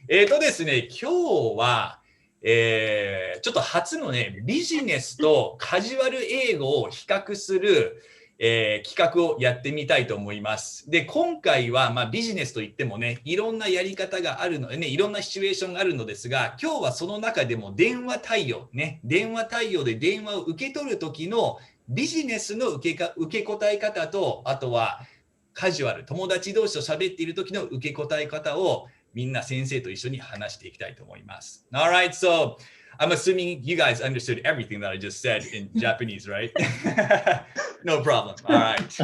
ですね、今日は、ちょっと初のね、ビジネスとカジュアル英語を比較する、企画をやってみたいと思います。で、今回は、ビジネスといってもね、いろんなやり方があるのでね、いろんなシチュエーションがあるのですが、今日はその中でも電話対応ね、電話対応で電話を受け取る時のビジネスの受け答え方と、あとはカジュアル、友達同士と喋っている時の受け答え方をみんな先生と一緒に話していきたいと思います。Alright, so I'm assuming you guys understood everything that I just said in Japanese, right? No problem. All right.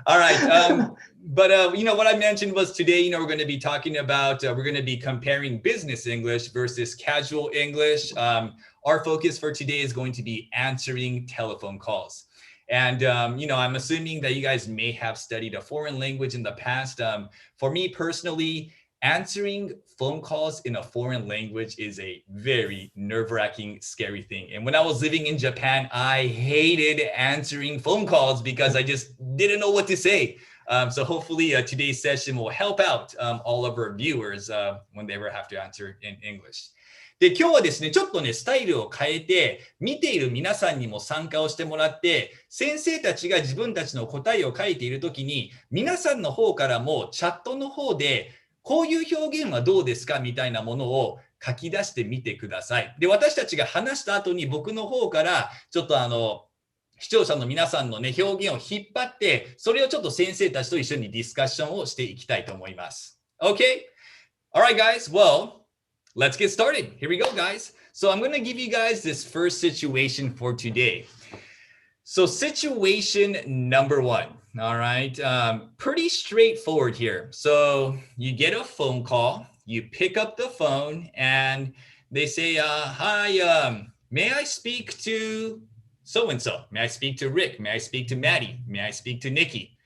All right. But you know, what I mentioned was today, you know, we're going to be talking about, we're going to be comparing business English versus casual English. Our focus for today is going to be answering telephone calls. And, you know, I'm assuming that you guys may have studied a foreign language in the past. For me personally, answering phone calls in a foreign language is a very nerve-wracking, scary thing. And when I was living in Japan, I hated answering phone calls because I just didn't know what to say. So hopefully today's session will help out all of our viewers when they ever have to answer in English. で、今日はですね、ちょっとね、スタイルを変えて、見ている皆さんにも参加をしてもらって、先生たちが自分たちの答えを書いているときに、皆さんの方からもチャットの方で、こういう表現はどうですかみたいなものを書き出してみてください。で、私たちが話した後に僕の方からちょっと視聴者の皆さんのね、表現を引っ張って、それをちょっと先生たちと一緒にディスカッションをしていきたいと思います。Okay? Alright guys, well, let's get started. Here we go guys. So I'm going to give you guys this first situation for today. So situation number one. All right. Pretty straightforward here. So you get a phone call, you pick up the phone and they say, hi, may I speak to so-and-so? May I speak to Rick? May I speak to Maddie? May I speak to Nikki?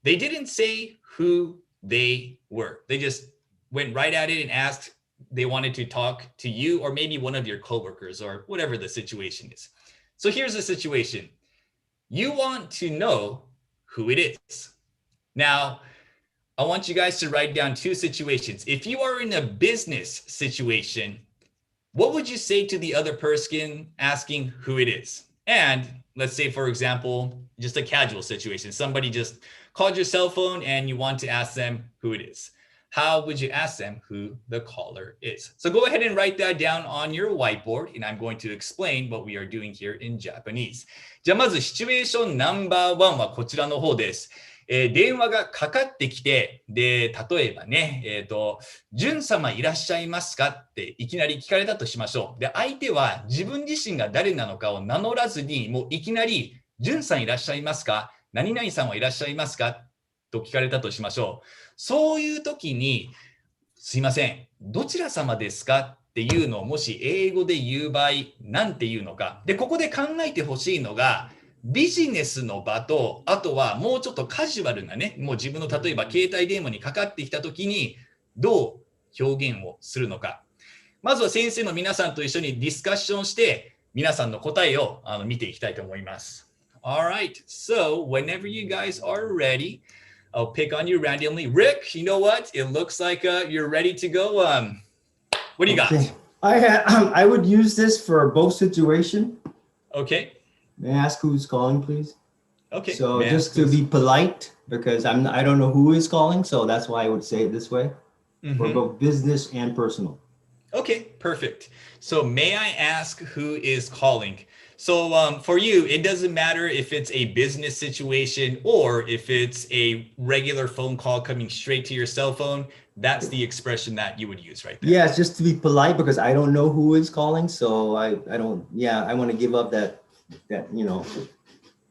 They didn't say who they were. They just went right at it and asked they wanted to talk to you or maybe one of your coworkers or whatever the situation is. So here's the situation. You want to know who it is. Now, I want you guys to write down two situations. If you are in a business situation, what would you say to the other person asking who it is? And let's say, for example, just a casual situation. Somebody just called your cell phone and you want to ask them who it is. How would you ask them who the caller is? So go ahead and write that down on your whiteboard, and I'm going to explain what we are doing here in Japanese. じゃあまずシチュエーションナンバー1はこちらの方です。電話がかかってきて、で、例えばね、ジュン様いらっしゃいますかっていきなり聞かれたとしましょう。で、相手は自分自身が誰なのかを名乗らずに、もういきなり、ジュンさんいらっしゃいますか？何々さんはいらっしゃいますか？と聞かれたとしましょう。そういう時に、すいません、どちら様ですかっていうのをもし英語で言う場合、なんて言うのか。で、ここで考えてほしいのが、ビジネスの場と、あとはもうちょっとカジュアルなね、もう自分の例えば携帯電話にかかってきた時に、どう表現をするのか。まずは先生の皆さんと一緒にディスカッションして、皆さんの答えを見ていきたいと思います。Alright, so whenever you guys are ready, I'll pick on you randomly. Rick, you know what? It looks like you're ready to go. What do you got? I would use this for both situation. Okay. May I ask who's calling, please? Okay. So just to be polite, because I don't know who is calling, so that's why I would say it this way for both business and personal. Okay, perfect. So may I ask who is calling? So for you, it doesn't matter if it's a business situation or if it's a regular phone call coming straight to your cell phone. That's the expression that you would use right there. Yeah, it's just to be polite because I don't know who is calling. So I want to give up that you know,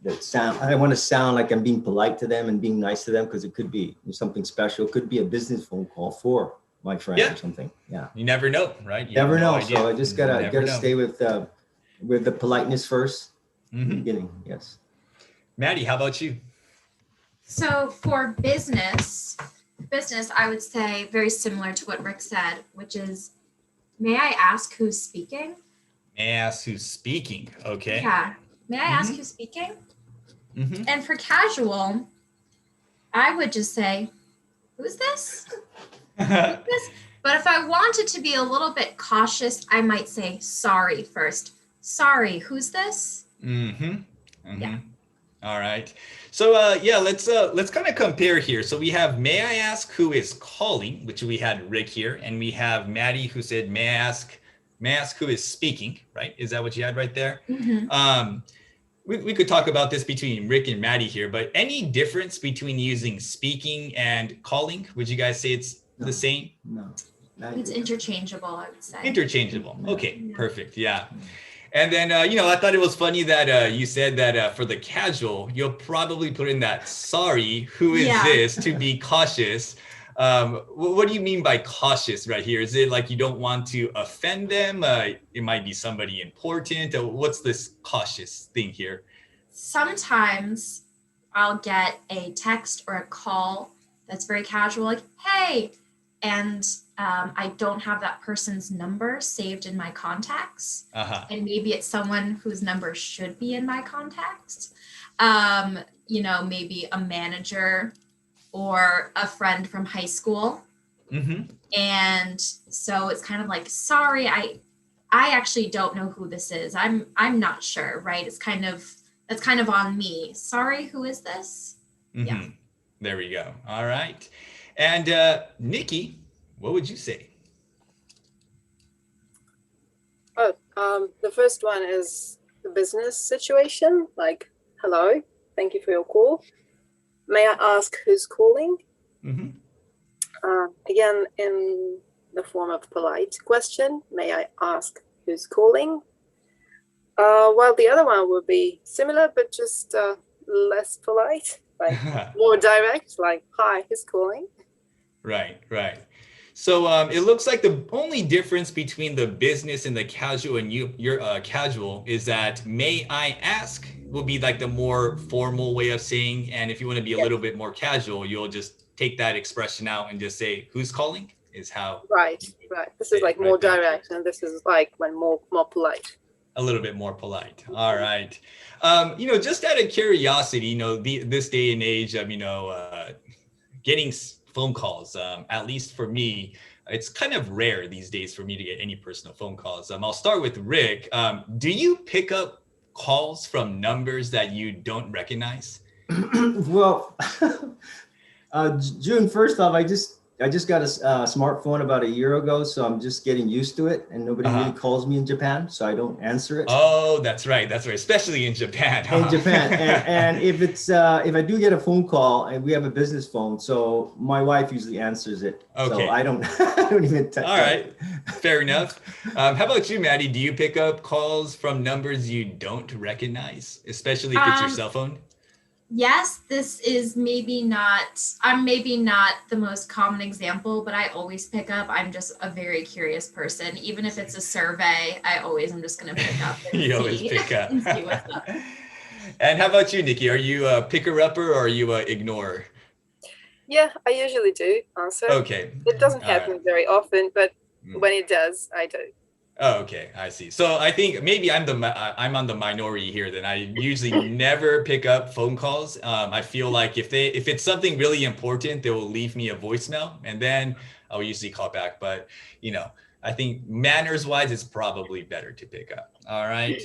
that sound. I want to sound like I'm being polite to them and being nice to them because it could be something special. It could be a business phone call for my friend or something. Yeah. You never know, right? You never know. So I just gotta stay with the politeness first in the beginning. Yes. Maddie, how about you? So for business, I would say very similar to what Rick said, which is, may I ask who's speaking? May I ask who's speaking? Okay. Yeah. May I ask who's speaking? And for casual, I would just say, who's this? But if I wanted to be a little bit cautious, I might say sorry first. Sorry, who's this? Yeah. All right. So let's kind of compare here. So we have may I ask who is calling, which we had Rick here, and we have Maddie who said may I ask who is speaking, right? Is that what you had right there? We could talk about this between Rick and Maddie here, but any difference between using speaking and calling? Would you guys say it's the same? No. It's interchangeable, I would say. Interchangeable. Okay, perfect. Yeah. And then, I thought it was funny that you said that for the casual, you'll probably put in that sorry, who is this, to be cautious. What do you mean by cautious right here? Is it like you don't want to offend them? It might be somebody important. What's this cautious thing here? Sometimes I'll get a text or a call that's very casual, like, hey, and I don't have that person's number saved in my contacts. And maybe it's someone whose number should be in my contacts. Maybe a manager or a friend from high school. And so it's kind of like, sorry, I actually don't know who this is. I'm not sure, right? That's kind of on me. Sorry, who is this? Yeah. There we go. All right. And Nikki, what would you say? The first one is the business situation, like, hello, thank you for your call. May I ask who's calling? Again, in the form of polite question, may I ask who's calling? While the other one would be similar, but just less polite, like more direct, like, hi, who's calling? Right. So it looks like the only difference between the business and the casual and your casual is that may I ask will be like the more formal way of saying, and if you want to be a little bit more casual, you'll just take that expression out and just say who's calling is how. Right. This is like more direct, and this is like when more polite. A little bit more polite. All right. Just out of curiosity, this day and age of getting phone calls, at least for me, it's kind of rare these days for me to get any personal phone calls. I'll start with Rick. Do you pick up calls from numbers that you don't recognize? Well, June, first off, I just got a smartphone about a year ago, so I'm just getting used to it, and nobody really calls me in Japan, so I don't answer it. Oh, that's right, especially in Japan. In Japan, and if it's if I do get a phone call, and we have a business phone, so my wife usually answers it. Okay. So I don't even touch. All right, fair enough. How about you, Maddie? Do you pick up calls from numbers you don't recognize, especially if it's your cell phone? Yes, this is I'm maybe not the most common example, but I always pick up. I'm just a very curious person. Even if it's a survey, I'm just going to pick up and You always pick up. and see what's up. And how about you, Nikki? Are you a picker-upper or are you a ignorer? Yeah, I usually do answer. Okay. It doesn't happen very often, but when it does, I do. Oh, okay, I see. So I think maybe I'm on the minority here. Then I usually never pick up phone calls. I feel like if it's something really important, they will leave me a voicemail, and then I'll usually call back. But I think manners-wise, it's probably better to pick up. All right.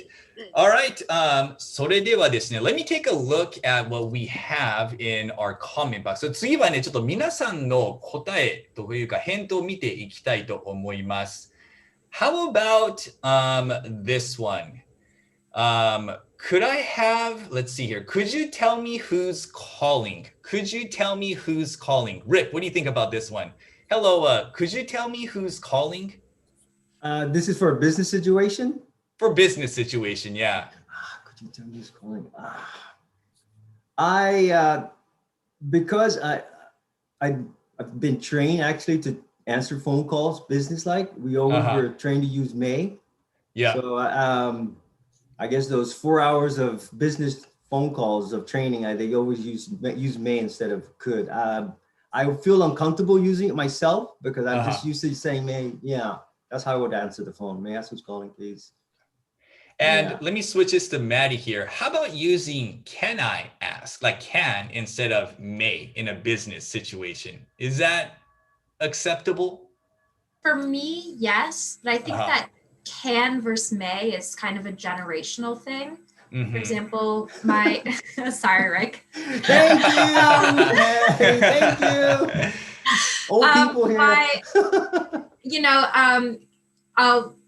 それではですね、Let me take a look at what we have in our comment box. So 次はね、ちょっと皆さんの答えというか返答を見ていきたいと思います。How about this one? Could I have, let's see here. Could you tell me who's calling? Could you tell me who's calling? Rick, what do you think about this one? Hello, could you tell me who's calling? This is for a business situation? For business situation, yeah. Could you tell me who's calling? Because I've been trained actually to answer phone calls business-like. We always were trained to use may. Yeah. So I guess those 4 hours of business phone calls of training, they always use may instead of could. I feel uncomfortable using it myself because I'm just used to saying may. Yeah, that's how I would answer the phone. May I ask who's calling, please? And let me switch this to Maddie here. How about using can I ask, like can instead of may in a business situation? Is that acceptable? For me, yes, but I think that can versus may is kind of a generational thing. For example, my sorry, Rick. Thank you. Thank you. Old people here.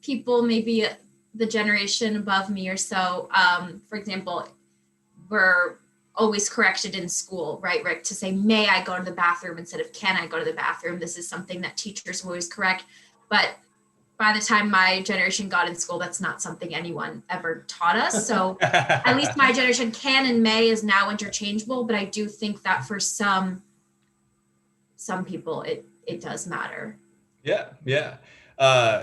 People maybe the generation above me or so, for example, were always corrected in school, right, Rick, to say, may I go to the bathroom instead of can I go to the bathroom? This is something that teachers will always correct. But by the time my generation got in school, that's not something anyone ever taught us. So at least my generation, can and may is now interchangeable, but I do think that for some people, it does matter. Yeah.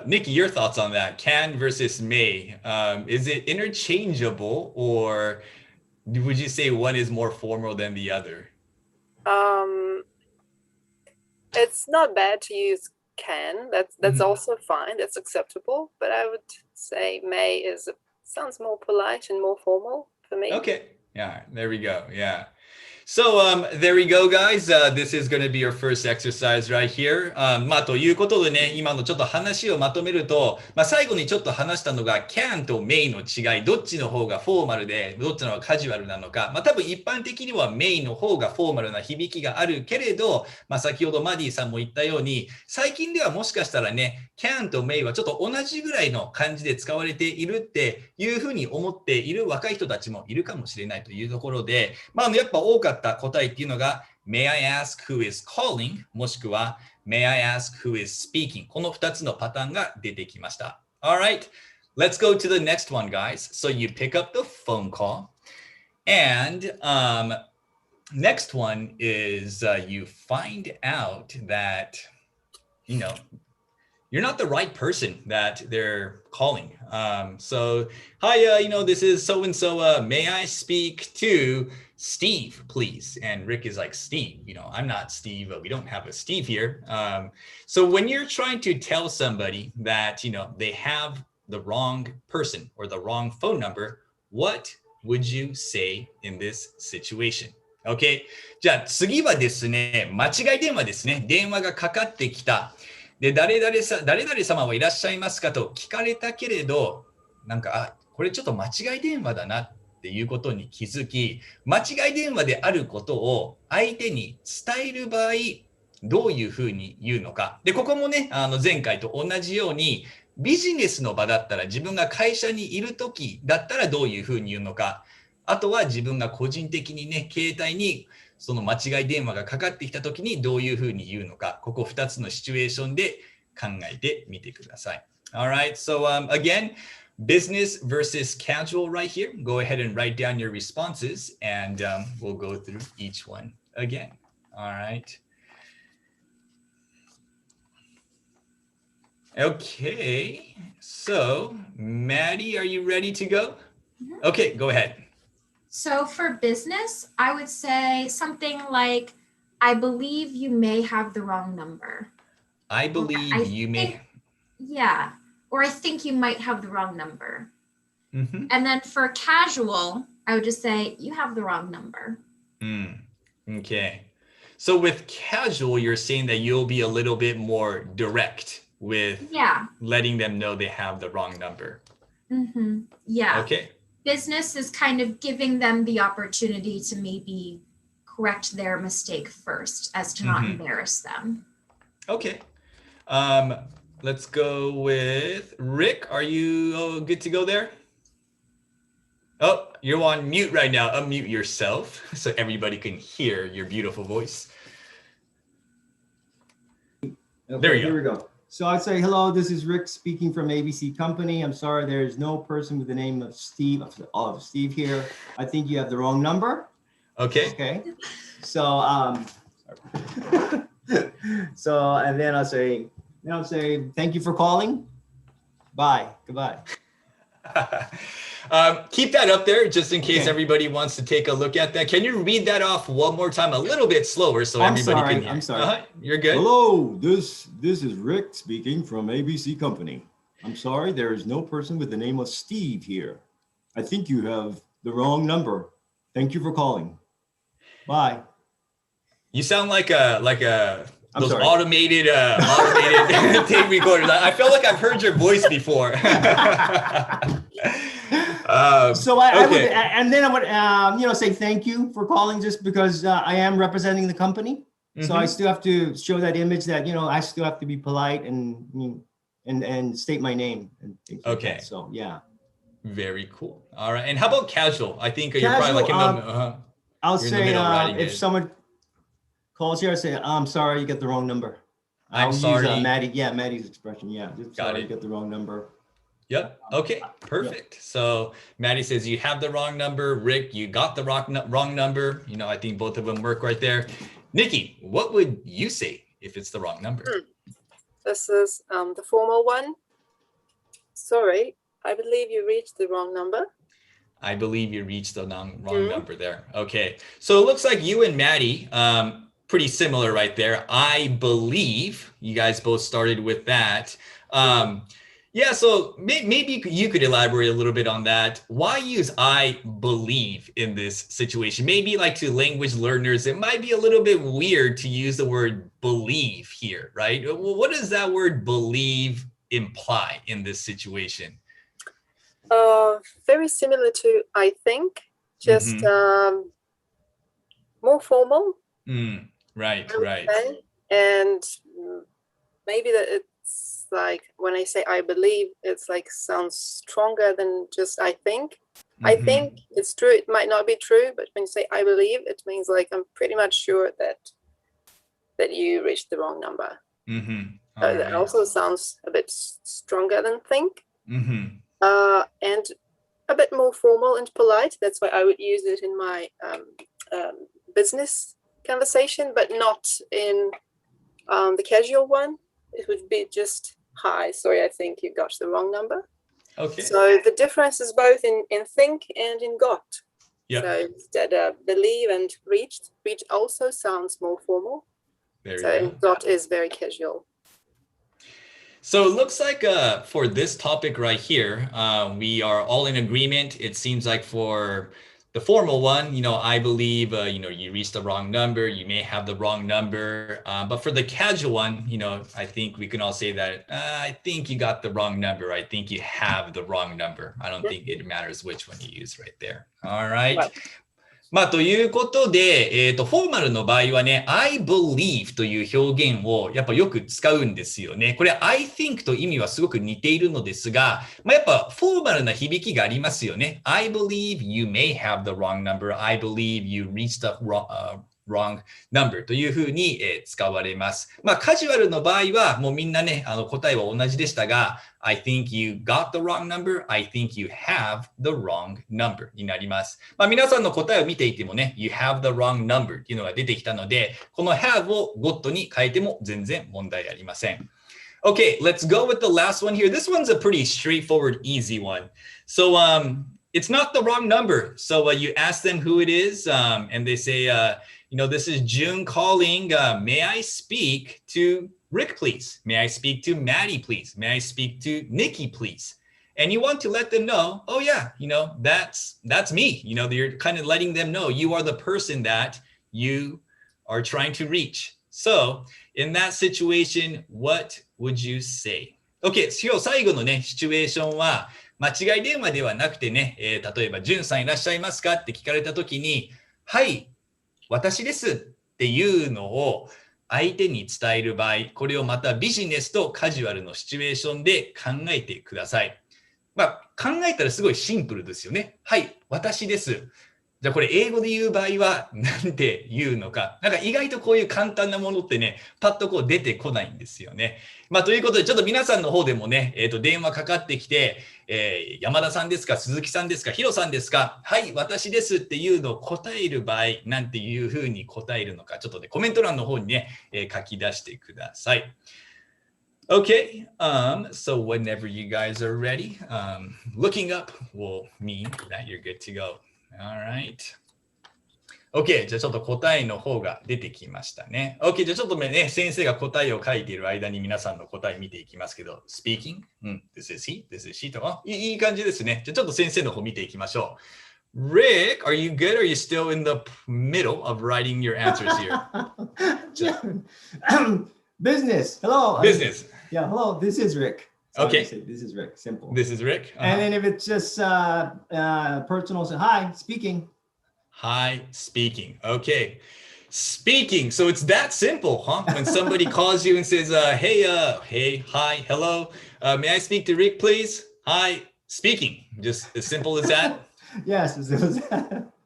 Nikki, your thoughts on that? Can versus may. Is it interchangeable, or would you say one is more formal than the other? It's not bad to use can. That's also fine. That's acceptable. But I would say may sounds more polite and more formal for me. Okay. Yeah, there we go. Yeah. So there we go, guys. This is going to be your first exercise right here. ということでね、今のちょっと話をまとめると、最後にちょっと話したのが can と may の違い、どっちの方がフォーマルで、どっちの方がカジュアルなのか、多分一般的には may の方がフォーマルな響きがあるけれど、先ほどマディさんも言ったように、最近ではもしかしたらね、can と may はちょっと同じぐらいの感じで使われているっていうふうに思っている若い人たちもいるかもしれないというところで、やっぱ多かった答えっていうのが May I ask who is calling? もしくは May I ask who is speaking? この2つのパターンが出てきました。Alright, let's go to the next one, guys. So you pick up the phone call and next one is you find out that, you're not the right person that they're calling. So, hi, this is so-and-so. May I speak to Steve, please? And Rick is like, Steve, I'm not Steve. We don't have a Steve here. So when you're trying to tell somebody that, they have the wrong person or the wrong phone number, what would you say in this situation? Okay. じゃあ次はですね、間違い電話ですね。電話がかかってきた。で、誰々様はいらっしゃいますかと聞かれたけれど、これちょっと間違い電話だなっていうことに気づき、間違い電話であることを相手に伝える場合、どういうふうに言うのか。で、ここもね、前回と同じように、ビジネスの場だったら自分が会社にいるときだったらどういうふうに言うのか。あとは自分が個人的にね、携帯にその間違い電話がかかってきたときにどういうふうに言うのか、ここ2つのシチュエーションで考えてみてください。Alright, so again, business versus casual right here. Go ahead and write down your responses and we'll go through each one again. Alright. Okay, so Maddie, are you ready to go? Okay, go ahead. So for business, I would say something like, I believe you may have the wrong number. I believe you may. Yeah. Or I think you might have the wrong number. Mm-hmm. And then for casual, I would just say, you have the wrong number. Okay. So with casual, you're saying that you'll be a little bit more direct with letting them know they have the wrong number. Mm-hmm. Yeah. Okay. Business is kind of giving them the opportunity to maybe correct their mistake first as to not embarrass them. Okay. Let's go with Rick. Are you good to go there? Oh, you're on mute right now. Unmute yourself so everybody can hear your beautiful voice. Okay, there you go. Here we go. So I'd say, hello, this is Rick speaking from ABC Company. I'm sorry, there's no person with the name of Steve here. I think you have the wrong number. Okay. Okay. So, and then I'll say, thank you for calling. Bye. Goodbye. Keep that up there just in case everybody wants to take a look at that. Can you read that off one more time a little bit slower so everybody can hear? I'm sorry. You're good. Hello, this is Rick speaking from ABC Company. I'm sorry, there is no person with the name of Steve here. I think you have the wrong number. Thank you for calling. Bye. You sound like a those sorry. automated tape recorders. I felt like I've heard your voice before. So I would, and then I would, say thank you for calling, just because I am representing the company. So I still have to show that image that, I still have to be polite and state my name and things like that. So yeah. Very cool. All right. And how about casual? I think you're probably like I'll say if someone calls here, I say, I'm sorry, you get the wrong number. I'm sorry. Use, Maddie's expression. Yeah. Sorry, you get the wrong number. Yep. Okay. Perfect. Yep. So Maddie says you have the wrong number. Rick, you got the wrong number. I think both of them work right there. Nikki, what would you say if it's the wrong number? This is the formal one. Sorry, I believe you reached the wrong number. I believe you reached the wrong number there. Okay. So it looks like you and Maddie, pretty similar right there. I believe you guys both started with that. Yeah, so maybe you could elaborate a little bit on that. Why use I believe in this situation? Maybe like to language learners, it might be a little bit weird to use the word believe here, right? What does that word believe imply in this situation? Very similar to I think, just more formal. Right. And maybe that it's like when I say I believe, it's like sounds stronger than just I think. I think it's true. It might not be true, but when you say I believe, it means like I'm pretty much sure that you reached the wrong number. That also sounds a bit stronger than think. And a bit more formal and polite. That's why I would use it in my business conversation, but not in the casual one. It would be just, hi, sorry, I think you got the wrong number. Okay. So the difference is both in think and in got. Yep. So instead of believe and reach also sounds more formal. Got is very casual. So it looks like for this topic right here, we are all in agreement. It seems like for the formal one, I believe, you reached the wrong number. You may have the wrong number. But for the casual one, I think we can all say that I think you got the wrong number. I think you have the wrong number. I don't think it matters which one you use right there. All right. Right. ということで、フォーマルの場合はね、I believe という表現をやっぱよく使うんですよね。これ I think と意味はすごく似ているのですが、やっぱフォーマルな響きがありますよね。I believe you may have the wrong number. I believe you reached the wrong number というふうに使われます。カジュアルの場合はもうみんなね、答えは同じでしたが、I think you got the wrong number. I think you have the wrong number になります。皆さんの答えを見ていてもね、you have the wrong number っていうのが出てきたので、この have を got に変えても全然問題ありません。Okay, let's go with the last one here. This one's a pretty straightforward, easy one. So, it's not the wrong number. So you ask them who it is, and they say, this is June calling. May I speak to Rick, please? May I speak to Maddie, please? May I speak to Nikki, please? And you want to let them know, oh yeah, that's me. You're kind of letting them know you are the person that you are trying to reach. So in that situation, what would you say? Okay, 今日最後のね、シチュエーションは間違い電話ではなくてね、例えば、ジュンさんいらっしゃいますかって聞かれたときに、はい、私ですっていうのを相手に伝える場合、これをまたビジネスとカジュアルのシチュエーションで考えてください。考えたらすごいシンプルですよね。はい、私です。じゃあこれ英語で言う場合は何て言うのか。意外とこういう簡単なものってね、パッとこう出てこないんですよね。ということでちょっと皆さんの方でもね、電話かかってきて、山田さんですか、鈴木さんですか、ヒロさんですか、はい、私ですっていうのを答える場合、なんていうふうに答えるのか、ちょっとね、コメント欄の方にね、書き出してください。Okay, so whenever you guys are ready, looking up will mean that you're good to go. All right. OK, じゃあちょっと答えの方が出てきましたね。OK, じゃあちょっとね、先生が答えを書いている間に皆さんの答え見ていきますけど、Speaking, this is he, this is she とか、いい感じですね。じゃあちょっと先生の方見ていきましょ Rick, are you good? Or are you still in the middle of writing your answers here? Business. Hello. Business. Yeah. Hello. This is Rick. So Okay. This is Rick. Simple. This is Rick. And then if it's just personal, say hi. Speaking. Hi, speaking. Okay. Speaking. So it's that simple, huh? When somebody calls you and says, hey, hi, hello. May I speak to Rick, please? Hi, speaking. Just as simple as that. Yes.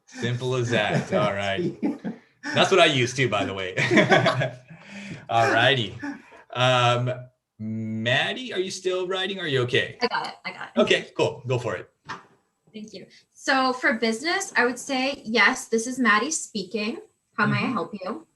Simple as that. All right. That's what I use too, by the way. All righty. Maddie, are you still writing? Are you okay? I got it. Okay, cool. Go for it. Thank you. So for business, I would say, yes, this is Maddie speaking. How may I help you?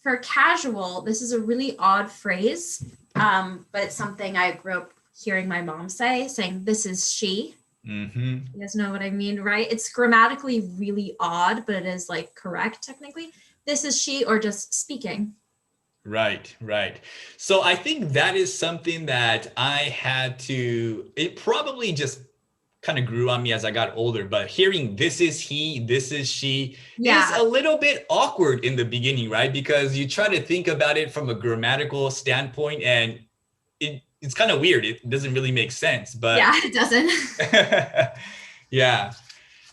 For casual, this is a really odd phrase, but it's something I grew up hearing my mom say, saying, this is she. You guys know what I mean, right? It's grammatically really odd, but it is like correct technically. This is she, or just speaking. Right. So I think that is something that I had to, it probably just kind of grew on me as I got older, but hearing this is he, this is she is a little bit awkward in the beginning, right? Because you try to think about it from a grammatical standpoint and it's kind of weird. It doesn't really make sense, but yeah, it doesn't. Yeah.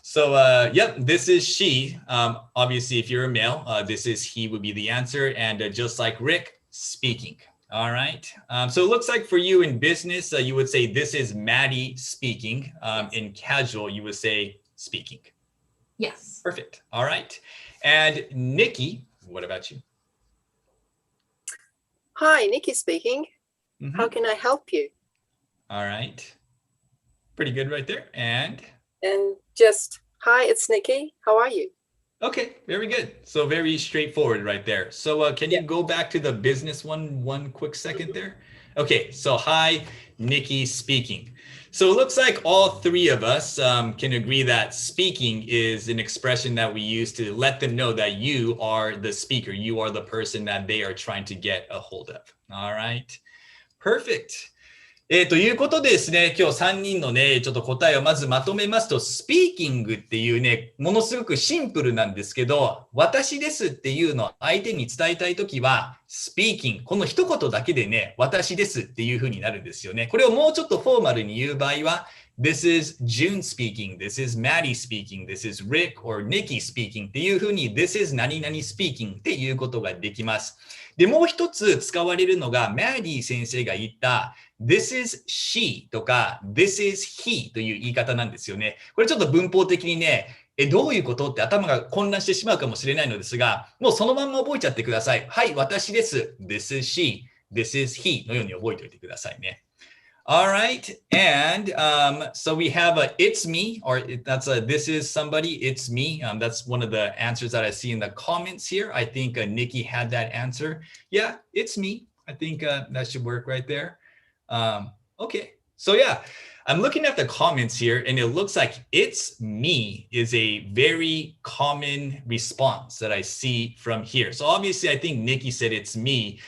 So, yep, this is she. Obviously, if you're a male, this is he would be the answer. And just like Rick, speaking. All right. So it looks like for you in business, you would say this is Maddie speaking. In casual, you would say speaking. Yes. Perfect. All right. And Nikki, what about you? Hi, Nikki speaking. How can I help you? All right. Pretty good right there. And just, hi, it's Nikki. How are you? Okay, very good. So very straightforward right there. So can you go back to the business one quick second there? Okay, so hi, Nikki speaking. So it looks like all three of us can agree that speaking is an expression that we use to let them know that you are the speaker. You are the person that they are trying to get a hold of. All right, perfect. ということでですね、今日3人のね、ちょっと答えをまずまとめますと、スピーキングっていうね、ものすごくシンプルなんですけど、私ですっていうのを相手に伝えたいときは、スピーキング、この一言だけでね、私ですっていう風になるんですよね。これをもうちょっとフォーマルに言う場合は、This is June speaking, this is Maddie speaking, this is Rick or Nikki speaking っていう風に This is 何々 speaking っていうことができます。で、もう一つ使われるのが、Maddie先生が言った This is she とか This is he という言い方なんですよね。これちょっと文法的にね、どういうことって頭が混乱してしまうかもしれないのですが、もうそのまんま覚えちゃってください。はい、私です。This is she, This is he のように覚えておいてくださいね。All right, and so we have a it's me, or that's a this is somebody, it's me. That's one of the answers that I see in the comments here. I think Nikki had that answer. Yeah, it's me. I think that should work right there. Okay, so yeah, I'm looking at the comments here and it looks like it's me is a very common response that I see from here. So obviously I think Nikki said it's me.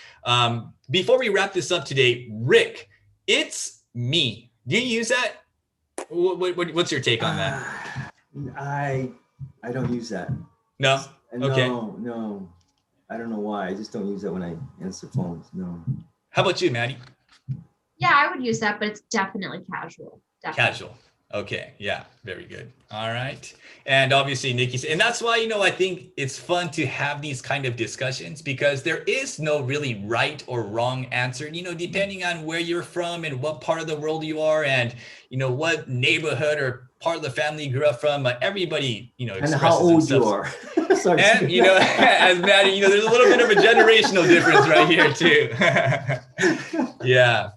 Before we wrap this up today, Rick, it's me. Do you use that? What's your take on that? I don't use that. No? Okay. No. I don't know why. I just don't use that when I answer phones. No. How about you, Maddie? Yeah, I would use that, but it's definitely casual. Definitely. Casual. Okay. Yeah. Very good. All right. And obviously Nikki, and that's why, I think it's fun to have these kind of discussions because there is no really right or wrong answer, depending on where you're from and what part of the world you are and, what neighborhood or part of the family you grew up from. Everybody, expresses and how old themselves. You are. Sorry. And, as Maddie, there's a little bit of a generational difference right here too. Yeah.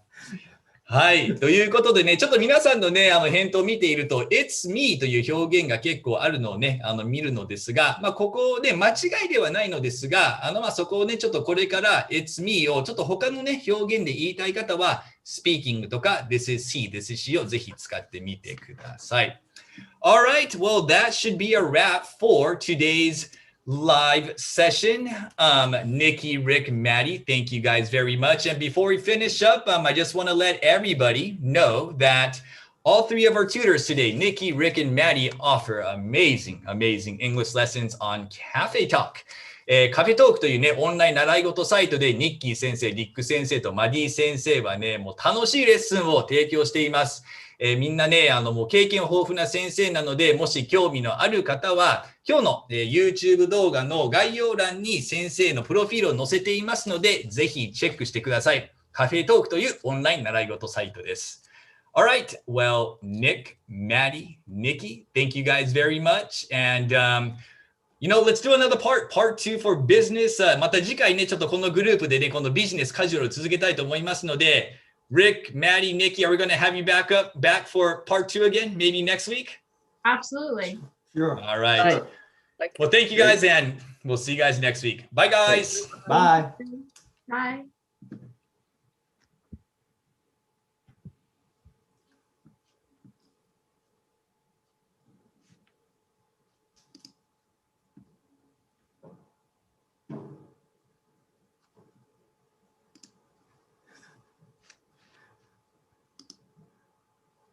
はい。ということでね、ちょっと皆さんのね、返答を見ていると、It's me という表現が結構あるのをね、見るのですが、ここね、間違いではないのですが、そこをね、ちょっとこれから It's me をちょっと他のね、表現で言いたい方は、Speaking とか This is he, This is she をぜひ使ってみてください。Alright, well, that should be a wrap for today's live session. Nikki, Rick, Maddie, thank you guys very much. And before we finish up, I just want to let everybody know that All three of our tutors today, Nikki, Rick, and Maddie, offer amazing English lessons on Cafe Talk. カフェトークというね、オンライン習い事サイトでニッキー先生、リック先生とマディ先生はね、もう楽しいレッスンを提供しています。みんなね、もう経験豊富な先生なので、もし興味のある方は、今日の、YouTube 動画の概要欄に先生のプロフィールを載せていますので、ぜひチェックしてください。カフェトークというオンライン習い事サイトです。All right. Well, Nick, Maddie, Nikki, thank you guys very much. And, let's do another part 2 for business. また次回ね、ちょっとこのグループでね、このビジネスカジュアルを続けたいと思いますので、Rick, Maddie, Nikki, are we going to have you back for part 2 again? Maybe next week? Absolutely. Sure. All right. Well, thank you guys, and we'll see you guys next week. Bye, guys. Bye. Bye.